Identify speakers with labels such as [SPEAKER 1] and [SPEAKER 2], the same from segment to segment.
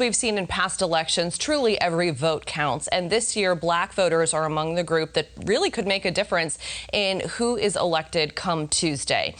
[SPEAKER 1] we've seen in past elections, truly every vote counts. And this year, black voters are among the group that really could make a difference in who is elected come Tuesday.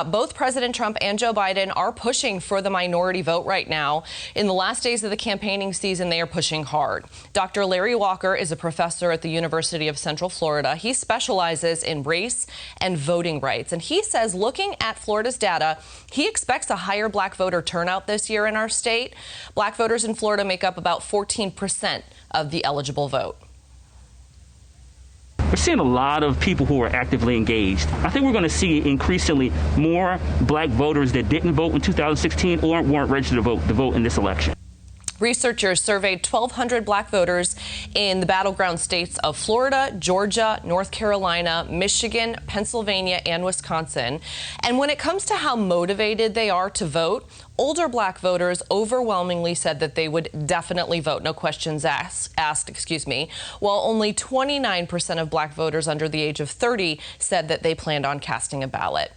[SPEAKER 1] Both President Trump and Joe Biden are pushing for the minority vote right now. In the last days of the campaigning season, they are pushing hard. Dr. Larry Walker is a professor at the University of Central Florida. He specializes in race and voting rights. And he says, looking at Florida's data, he expects a higher black voter turnout this year in our state. Black voters in Florida make up about 14% of the eligible vote.
[SPEAKER 2] We're seeing a lot of people who are actively engaged. I think we're going to see increasingly more black voters that didn't vote in 2016 or weren't registered to vote in this election.
[SPEAKER 1] Researchers surveyed 1,200 black voters in the battleground states of Florida, Georgia, North Carolina, Michigan, Pennsylvania, and Wisconsin. And when it comes to how motivated they are to vote, older black voters overwhelmingly said that they would definitely vote, no questions asked, while only 29% of black voters under the age of 30 said that they planned on casting a ballot.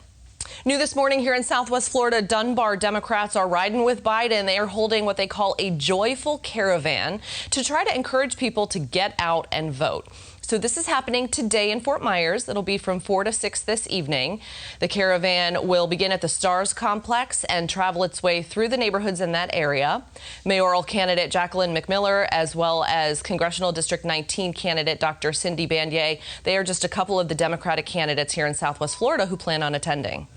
[SPEAKER 1] New this morning here in Southwest Florida, Dunbar Democrats are riding with Biden. They are holding what they call a joyful caravan to try to encourage people to get out and vote. So this is happening today in Fort Myers. It'll be from 4 to 6 this evening. The caravan will begin at the Stars Complex and travel its way through the neighborhoods in that area. Mayoral candidate Jacqueline McMiller, as well as Congressional District 19 candidate Dr. Cindy Banyai, they are just a couple of the Democratic candidates here in Southwest Florida who plan on attending.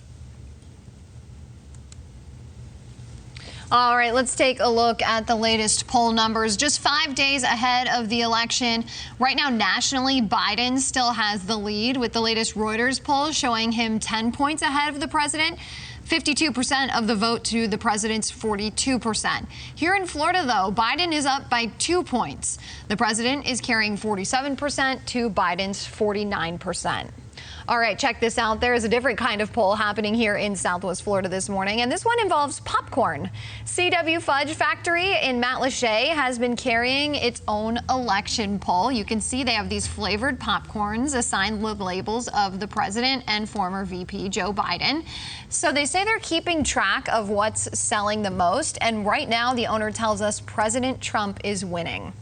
[SPEAKER 3] All right, let's take a look at the latest poll numbers. Just 5 days ahead of the election. Right now, nationally, Biden still has the lead, with the latest Reuters poll showing him 10 points ahead of the president. 52% of the vote to the president's 42%. Here in Florida, though, Biden is up by 2 points. The president is carrying 47% to Biden's 49%. All right, check this out. There is a different kind of poll happening here in Southwest Florida this morning, and this one involves popcorn. CW Fudge Factory in Matlacha has been carrying its own election poll. You can see they have these flavored popcorns assigned with labels of the president and former VP Joe Biden. So they say they're keeping track of what's selling the most, and right now the owner tells us President Trump is winning.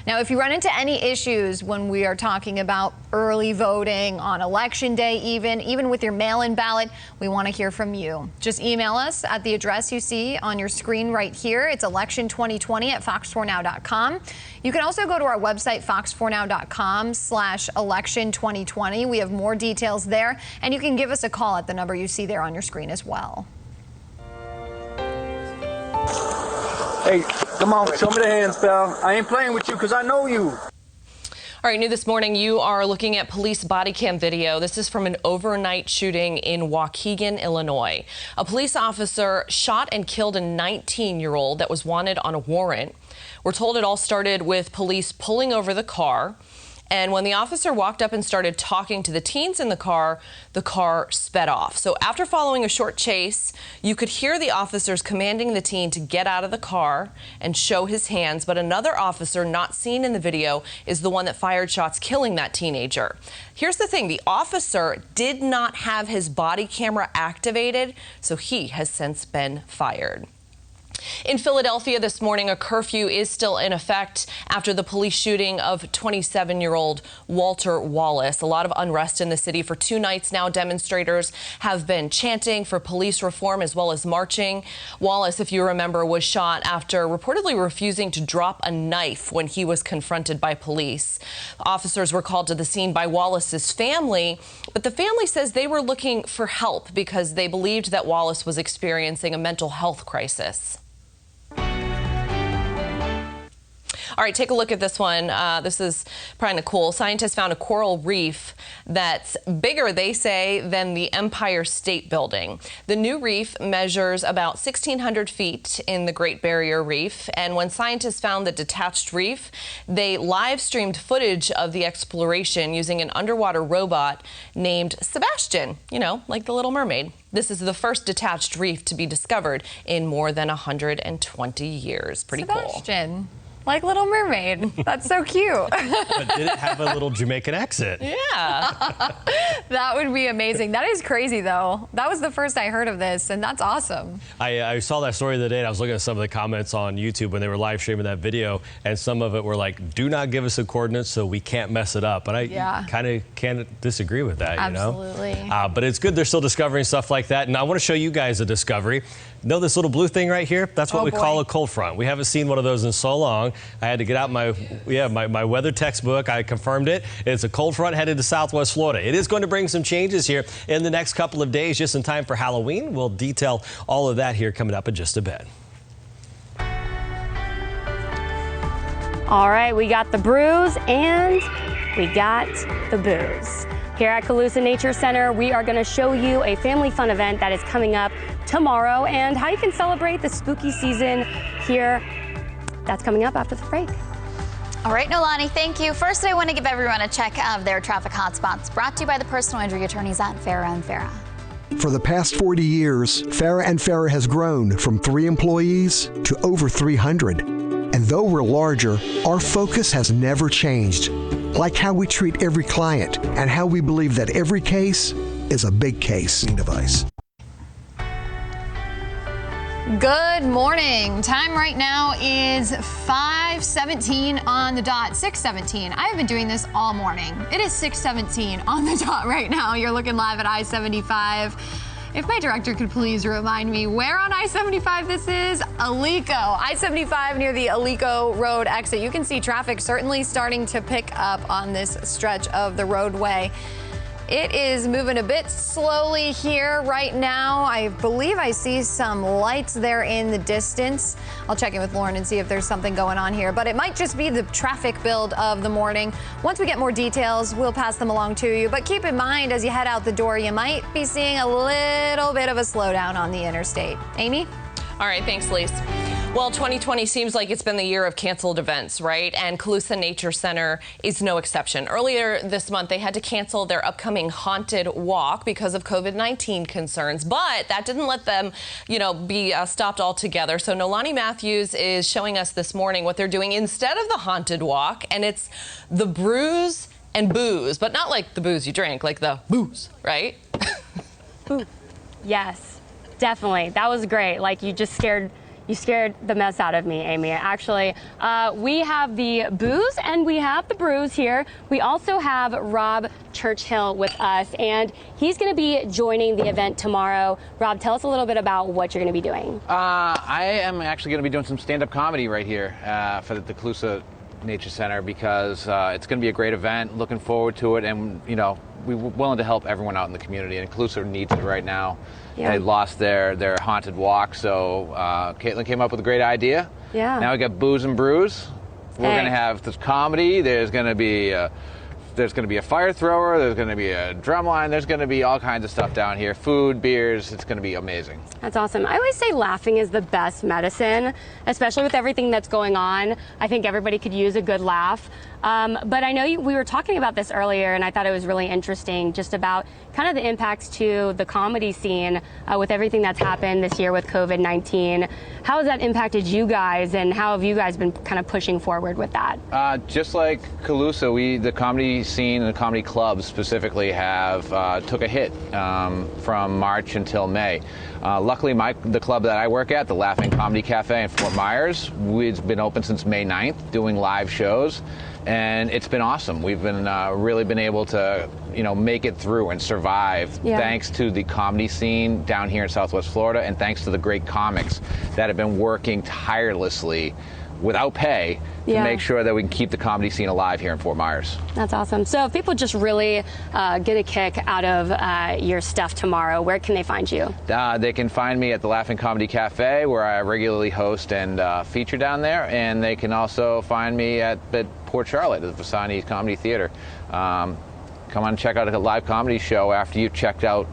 [SPEAKER 3] Now, if you run into any issues when we are talking about early voting on election day, even with your mail-in ballot, we want to hear from you. Just email us at the address you see on your screen right here. It's election2020@fox4now.com. You can also go to our website, fox4now.com/election2020. We have more details there, and you can give us a call at the number you see there on your screen as well.
[SPEAKER 4] Hey, come on, show me the hands, pal. I ain't playing with you because I know you.
[SPEAKER 1] All right, new this morning, you are looking at police body cam video. This is from an overnight shooting in Waukegan, Illinois. A police officer shot and killed a 19-year-old that was wanted on a warrant. We're told it all started with police pulling over the car. And when the officer walked up and started talking to the teens in the car sped off. So after following a short chase, you could hear the officers commanding the teen to get out of the car and show his hands. But another officer not seen in the video is the one that fired shots, killing that teenager. Here's the thing. The officer did not have his body camera activated, so he has since been fired. In Philadelphia this morning, a curfew is still in effect after the police shooting of 27-year-old Walter Wallace. A lot of unrest in the city for 2 nights now. Demonstrators have been chanting for police reform as well as marching. Wallace, if you remember, was shot after reportedly refusing to drop a knife when he was confronted by police. Officers were called to the scene by Wallace's family, but the family says they were looking for help because they believed that Wallace was experiencing a mental health crisis. All right, take a look at this one. This is kind of cool. Scientists found a coral reef that's bigger, they say, than the Empire State Building. The new reef measures about 1,600 feet in the Great Barrier Reef. And when scientists found the detached reef, they live streamed footage of the exploration using an underwater robot named Sebastian, you know, like the Little Mermaid. This is the first detached reef to be discovered in more than 120 years. Pretty cool.
[SPEAKER 3] Sebastian. Like Little Mermaid. That's so cute.
[SPEAKER 5] But did it have a little Jamaican accent?
[SPEAKER 1] Yeah.
[SPEAKER 3] That would be amazing. That is crazy, though. That was the first I heard of this, and that's awesome.
[SPEAKER 5] I saw that story the other day, and I was looking at some of the comments on YouTube when they were live streaming that video, and some of it were like, do not give us the coordinates so we can't mess it up. And I kind of can't disagree with that,
[SPEAKER 3] Absolutely.
[SPEAKER 5] you know? But it's good they're still discovering stuff like that. And I want to show you guys a discovery. Know this little blue thing right here? That's what we call a cold front. We haven't seen one of those in so long. I had to get out my weather textbook. I confirmed it. It's a cold front headed to Southwest Florida. It is going to bring some changes here in the next couple of days, just in time for Halloween. We'll detail all of that here coming up in just a bit.
[SPEAKER 6] All right, we got the brews and we got the booze. Here at Calusa Nature Center, we are going to show you a family fun event that is coming up tomorrow and how you can celebrate the spooky season here. That's coming up after the break.
[SPEAKER 7] All right, Nolani, thank you. First, I want to give everyone a check of their traffic hotspots, brought to you by the personal injury attorneys at Farah & Farah.
[SPEAKER 8] For the past 40 years, Farah & Farah has grown from 3 employees to over 300. And though we're larger, our focus has never changed. Like how we treat every client and how we believe that every case is a big case. Device.
[SPEAKER 3] Good morning. Time right now is 5:17 on the dot, 6:17. I have been doing this all morning. It is 6:17 on the dot right now. You're looking live at I-75. If my director could please remind me where on I-75 this is. Alico. I-75 near the Alico Road exit. You can see traffic certainly starting to pick up on this stretch of the roadway. It is moving a bit slowly here right now. I believe I see some lights there in the distance. I'll check in with Lauren and see if there's something going on here, but it might just be the traffic build of the morning. Once we get more details, we'll pass them along to you, but keep in mind as you head out the door, you might be seeing a little bit of a slowdown on the interstate. Amy?
[SPEAKER 1] All right, thanks, Lise. Well, 2020 seems like it's been the year of canceled events, right? And Calusa Nature Center is no exception. Earlier this month, they had to cancel their upcoming haunted walk because of COVID-19 concerns, but that didn't let them, be stopped altogether. So Nolani Matthews is showing us this morning what they're doing instead of the haunted walk, and it's the brews and booze, but not like the booze you drink, like the booze, right?
[SPEAKER 6] Yes, definitely. That was great. Like you scared the mess out of me, Amy. Actually, we have the booze and we have the brews here. We also have Rob Churchill with us, and he's going to be joining the event tomorrow. Rob, tell us a little bit about what you're going to be doing.
[SPEAKER 9] I am actually going to be doing some stand-up comedy right here for the Calusa Nature Center because it's going to be a great event. Looking forward to it, and we're willing to help everyone out in the community, and Calusa needs it right now. Yeah. They lost their haunted walk, so Caitlin came up with a great idea.
[SPEAKER 6] Yeah.
[SPEAKER 9] Now we got booze and brews. We're going to have this comedy. There's going to be a fire thrower. There's going to be a drum line. There's going to be all kinds of stuff down here. Food, beers. It's going to be amazing.
[SPEAKER 6] That's awesome. I always say laughing is the best medicine, especially with everything that's going on. I think everybody could use a good laugh. But I know we were talking about this earlier, and I thought it was really interesting just about kind of the impacts to the comedy scene with everything that's happened this year with COVID-19. How has that impacted you guys, and how have you guys been kind of pushing forward with that?
[SPEAKER 9] Just like Calusa, the comedy scene and the comedy clubs specifically have took a hit from March until May. Luckily, the club that I work at, the Laughing Comedy Cafe in Fort Myers, it's been open since May 9th, doing live shows. And it's been awesome. We've been really been able to, make it through and survive thanks to the comedy scene down here in Southwest Florida, and thanks to the great comics that have been working tirelessly without pay to make sure that we can keep the comedy scene alive here in Fort Myers.
[SPEAKER 6] That's awesome. So if people just really get a kick out of your stuff tomorrow, where can they find you?
[SPEAKER 9] They can find me at the Laughing Comedy Cafe, where I regularly host and feature down there, and they can also find me at Port Charlotte at the Vasani Comedy Theater. Come on and check out a live comedy show after you've checked out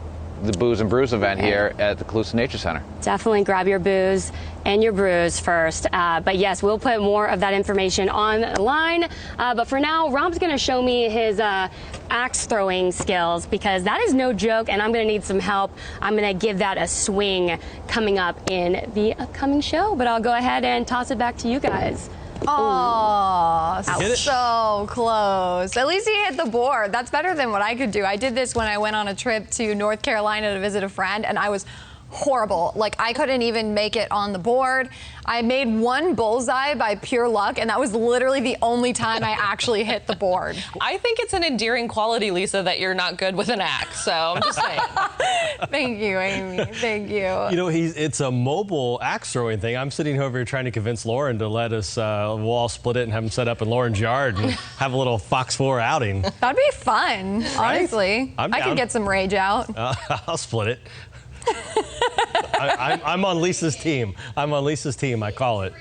[SPEAKER 9] the Booze and Brews event here at the Calusa Nature Center. Definitely grab your booze and your brews first. But yes, we'll put more of that information online. But for now, Rob's going to show me his axe throwing skills, because that is no joke, and I'm going to need some help. I'm going to give that a swing coming up in the upcoming show. But I'll go ahead and toss it back to you guys.
[SPEAKER 3] Oh,
[SPEAKER 5] Hit it.
[SPEAKER 3] so close. At least he hit the board. That's better than what I could do. I did this when I went on a trip to North Carolina to visit a friend, and I was horrible. Like, I couldn't even make it on the board. I made one bullseye by pure luck, and that was literally the only time I actually hit the board.
[SPEAKER 1] I think it's an endearing quality, Lisa, that you're not good with an axe. So I'm just saying.
[SPEAKER 3] Thank you, Amy. Thank you.
[SPEAKER 5] You know, it's a mobile axe throwing thing. I'm sitting over here trying to convince Lauren to let us, we'll all split it and have him set up in Lauren's yard and have a little Fox 4 outing.
[SPEAKER 3] That'd be fun, honestly.
[SPEAKER 5] I'm
[SPEAKER 3] I
[SPEAKER 5] down.
[SPEAKER 3] could get some rage out.
[SPEAKER 5] I'll split it. I'm on Lisa's team. I'm on Lisa's team, I call it.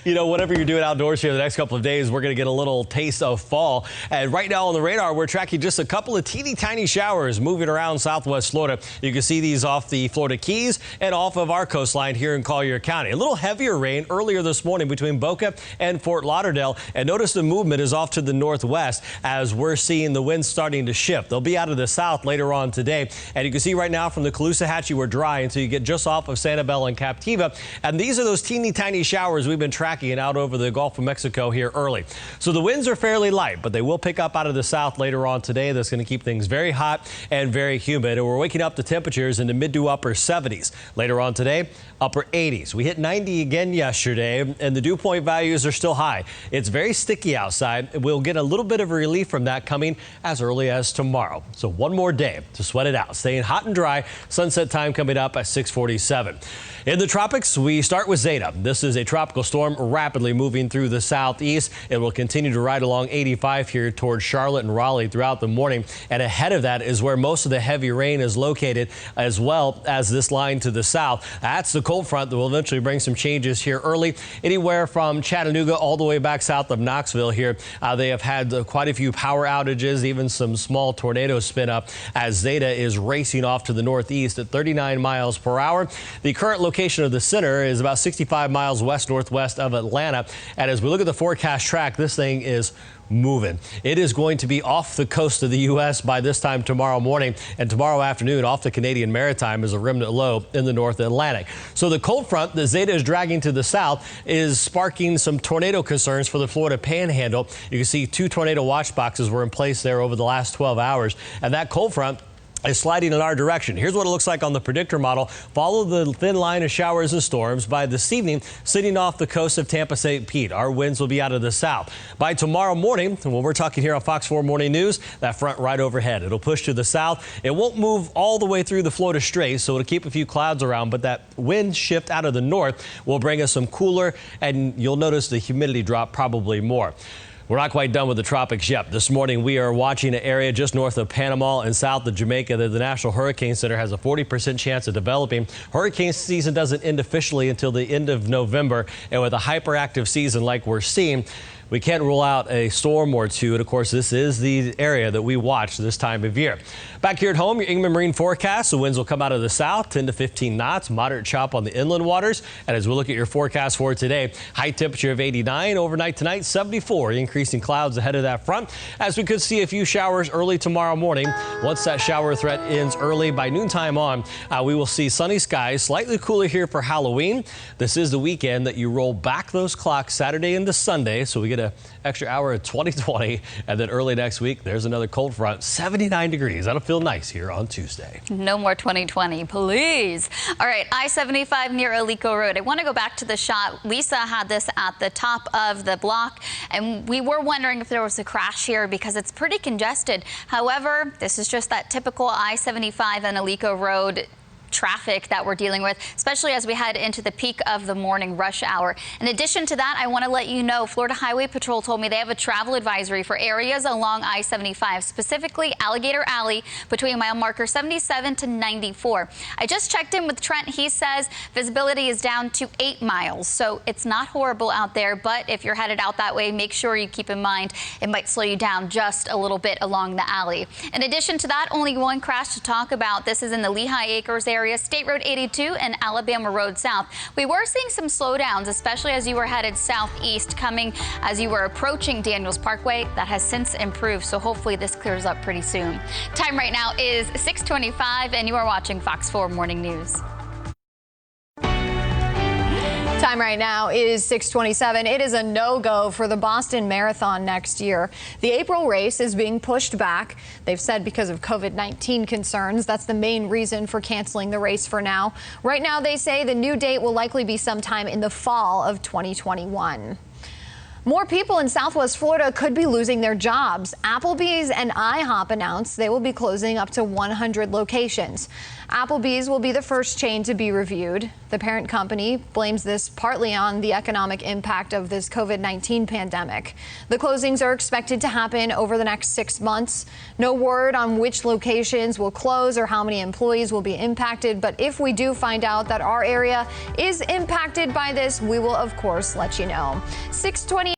[SPEAKER 5] You know, whatever you're doing outdoors here the next couple of days, we're going to get a little taste of fall. And right now on the radar, we're tracking just a couple of teeny tiny showers moving around southwest Florida. You can see these off the Florida Keys and off of our coastline here in Collier County. A little heavier rain earlier this morning between Boca and Fort Lauderdale. And notice the movement is off to the northwest as we're seeing the winds starting to shift. They'll be out of the south later on today. And you can see right now from the Caloosahatchee, we're dry until you get just off of Sanibel and Captiva. And these are those teeny tiny showers we've been tracking out over the Gulf of Mexico here early. So the winds are fairly light, but they will pick up out of the south later on today. That's going to keep things very hot and very humid. And we're waking up to temperatures in the mid to upper 70s. Later on today, upper 80s. We hit 90 again yesterday, and the dew point values are still high. It's very sticky outside. We'll get a little bit of a relief from that coming as early as tomorrow. So one more day to sweat it out. Staying hot and dry. Sunset time coming up at 6:47. In the tropics, we start with Zeta. This is a tropical storm rapidly moving through the southeast. It will continue to ride along 85 here towards Charlotte and Raleigh throughout the morning. And ahead of that is where most of the heavy rain is located, as well as this line to the south. That's the cold front that will eventually bring some changes here early. Anywhere from Chattanooga all the way back south of Knoxville here. They have had quite a few power outages, even some small tornadoes spin up as Zeta is racing off to the northeast at 39 miles per hour. The current location of the center is about 65 miles west-northwest of Atlanta. And as we look at the forecast track, this thing is moving. It is going to be off the coast of the U.S. by this time tomorrow morning, and tomorrow afternoon off the Canadian Maritime is a remnant low in the North Atlantic. So the cold front that Zeta is dragging to the south is sparking some tornado concerns for the Florida Panhandle. You can see 2 tornado watch boxes were in place there over the last 12 hours, and that cold front is sliding in our direction. Here's what it looks like on the predictor model. Follow the thin line of showers and storms by this evening, sitting off the coast of Tampa St. Pete. Our winds will be out of the south. By tomorrow morning, when we're talking here on Fox 4 Morning News, that front right overhead. It'll push to the south. It won't move all the way through the Florida Straits, so it'll keep a few clouds around, but that wind shift out of the north will bring us some cooler, and you'll notice the humidity drop probably more. We're not quite done with the tropics yet. This morning, we are watching an area just north of Panama and south of Jamaica that the National Hurricane Center has a 40% chance of developing. Hurricane season doesn't end officially until the end of November. And with a hyperactive season like we're seeing, we can't rule out a storm or two. And of course, this is the area that we watch this time of year. Back here at home, your Inman Marine forecast. The winds will come out of the south, 10 to 15 knots, moderate chop on the inland waters. And as we look at your forecast for today, high temperature of 89, overnight tonight 74, increasing clouds ahead of that front. As we could see a few showers early tomorrow morning. Once that shower threat ends early by noontime on, we will see sunny skies, slightly cooler here for Halloween. This is the weekend that you roll back those clocks Saturday into Sunday. So we get an extra hour of 2020, and then early next week, there's another cold front, 79 degrees. That'll feel nice here on Tuesday.
[SPEAKER 7] No more 2020, please. All right, I-75 near Alico Road. I want to go back to the shot. Lisa had this at the top of the block, and we were wondering if there was a crash here because it's pretty congested. However, this is just that typical I-75 and Alico Road traffic that we're dealing with, especially as we head into the peak of the morning rush hour. In addition to that, I want to let you know Florida Highway Patrol told me they have a travel advisory for areas along I-75, specifically Alligator Alley between mile marker 77 to 94. I just checked in with Trent. He says visibility is down to 8 miles, so it's not horrible out there, but if you're headed out that way, make sure you keep in mind it might slow you down just a little bit along the alley. In addition to that, only one crash to talk about. This is in the Lehigh Acres area, State Road 82 and Alabama Road South. We were seeing some slowdowns, especially as you were headed southeast coming as you were approaching Daniels Parkway. That has since improved, so hopefully this clears up pretty soon. Time right now is 6:25, and you are watching Fox 4 Morning News.
[SPEAKER 3] Time time right now is 6:27. It is a no-go for the Boston Marathon next year. The April race is being pushed back. They've said because of COVID-19 concerns. That's the main reason for canceling the race for now. Right now, they say the new date will likely be sometime in the fall of 2021. More people in Southwest Florida could be losing their jobs. Applebee's and IHOP announced they will be closing up to 100 locations. Applebee's will be the first chain to be reviewed. The parent company blames this partly on the economic impact of this COVID-19 pandemic. The closings are expected to happen over the next 6 months. No word on which locations will close or how many employees will be impacted. But if we do find out that our area is impacted by this, we will, of course, let you know. 6:20.